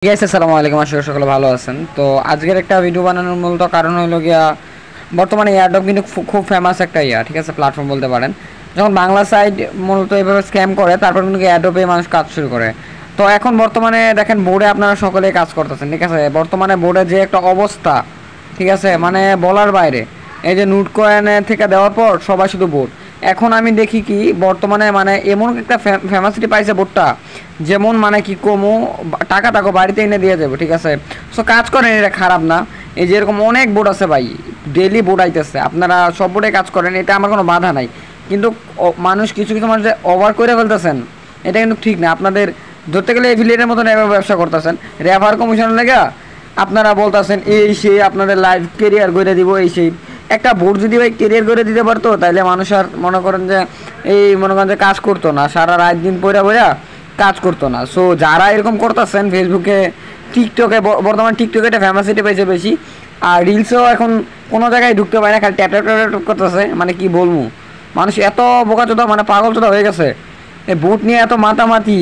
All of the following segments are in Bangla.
গাইস আসসালামু আলাইকুম, আশা করি সকলে ভালো আছেন। তো আজকের একটা ভিডিও বানানোর মূলত কারণ হলো গিয়া বর্তমানে এয়ারড্রপ কিন্তু খুব ফেমাস একটা ঠিক আছে, প্ল্যাটফর্ম বলতে পারেন। যখন বাংলা সাইড মূলত এভাবে স্ক্যাম করে, তারপর কিন্তু এয়ারড্রপে মানুষ কাজ শুরু করে। তো এখন বর্তমানে দেখেন বোর্ডে আপনারা সকলেই কাজ করতেছেন, ঠিক আছে। বর্তমানে বোর্ডে যে একটা অবস্থা, ঠিক আছে, মানে বলার বাইরে। এই যে নোট কয়েনে থেকে দেওয়ার পর সবাই শুধু বোর্ড। এখন আমি দেখি কি বর্তমানে মানে এমন একটা ফেমাসিটি পাইছে বোর্ডটা, যেমন মানে কি কমো টাকা টাকা বাড়িতে এনে দিয়ে যাবো, ঠিক আছে। সো কাজ করেন, এটা খারাপ না। এই যে এরকম অনেক বোর্ড আছে ভাই, ডেইলি বোর্ড আইতেছে, আপনারা সব বোর্ডে কাজ করেন, এটা আমার কোনো বাধা নাই। কিন্তু মানুষ কিছু কিছু মানুষ ওভার করে ফেলতেছেন, এটা কিন্তু ঠিক না। আপনাদের ধরতে গেলে এফিলিয়েটের মতন এভাবে ব্যবসা করতেছেন, রেফার কমিশন লেগে আপনারা বলতেছেন এই সেই আপনাদের লাইফ কেরিয়ার করে দিব এই সেই। একটা বোর্ড যদি ভাই কেরিয়ার করে দিতে পারতো, তাহলে মানুষ আর মনে করেন যে এই মনে করেন যে কাজ করতো না, সারা রাত দিন পয়রা পয়রা কাজ করতো না। সো যারা এরকম করতেছেন ফেসবুকে, টিকটকে, বর্তমানে টিকটকে একটা ফেমাসিটি পেয়েছে বেশি, আর রিলসও এখন কোনো জায়গায় ঢুকতে পারে না, খালি ট্যাপ ট্যাপ ট্যাপ ট্যাপ করতেছে। মানে কি বলবো, মানুষ এত বোকাচোদা, মানে পাগলচোদা হয়ে গেছে এই বুট নিয়ে, এত মাতামাতি।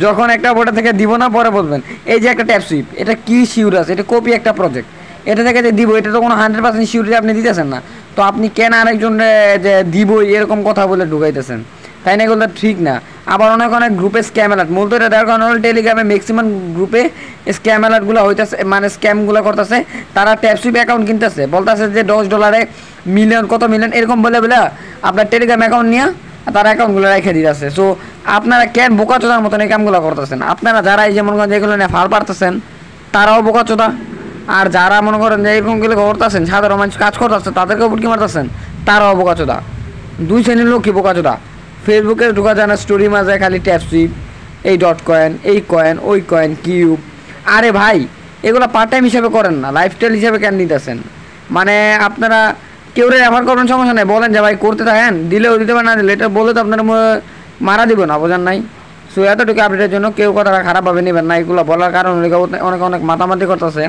যখন একটা বোর্ডে থেকে দিব না, পরে বলবেন এই যে একটা ট্যাপ সুইপ, এটা কি শিওর আছে, এটা কপি একটা প্রজেক্ট, এটা থেকে যে দিব, এটা তো কোনো 100% শিওরিটি আপনি দিতেছেন না। তো আপনি কেন আরেকজনের যে দিব এরকম কথা বলে ঢুকাইতেছেন, তাই না? এগুলো ঠিক না। আবার অনেক অনেক গ্রুপে স্ক্যাম অ্যালার্ট, মূলত এটা দেওয়ার কারণে হলো টেলিগ্রামে ম্যাক্সিমাম গ্রুপে স্ক্যাম অ্যালার্টগুলো হইতেছে, মানে স্ক্যামগুলো করতেছে। তারা ট্যাপসুইপ অ্যাকাউন্ট কিনতেছে, বলতেছে যে $10 মিলিয়ন, কত মিলিয়ন এরকম বলে বলে আপনার টেলিগ্রাম অ্যাকাউন্ট নিয়ে তারা অ্যাকাউন্টগুলো রেখে দিতেছে। সো আপনারা কেন বোকাচোদার মতন এই কামগুলো করতেছেন? আপনারা যারা এই যেমন যেগুলো নিয়ে ফাল পারতেছেন, তারাও বোকাচোদা। আর যারা মনে করেন যে এরকমগুলো করতেছেন, সাধারণ মানুষ কাজ করতেছে, তাদেরকেও বুটকি মারতেছেন, তারাও বোকাচোদা। দুই শ্রেণীর লোকই বোকাচোদা। ফেসবুকে ঢোকা যায় না, স্টোরি মাঝে খালি ট্যাপ সুইপ, এই ডট কয়েন, এই কয়েন, ওই কয়েন, কিউব। আরে ভাই, এগুলো পার্ট টাইম হিসাবে করেন না, লাইফস্টাইল হিসাবে কেন নিতেছেন? মানে আপনারা কেউ রেফার করবেন, সমস্যা নেই, বলেন যে ভাই করতে থাকেন, দিলেও দিতে পারেন, না দিলে এটা বলে তো আপনার মারা দিব না, বোঝান নাই? সো এতটুকু আপডেটের জন্য কেউ কথাটা খারাপভাবে নেবেন না। এগুলো বলার কারণ অনেক অনেক মাতামাতি করতেছে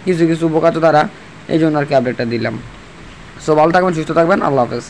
কিছু কিছু বোকাচোদারা, এই জন্য আর কি আপডেটটা দিলাম। সো ভালো থাকবেন, সুস্থ থাকবেন, আল্লাহ হাফেজ।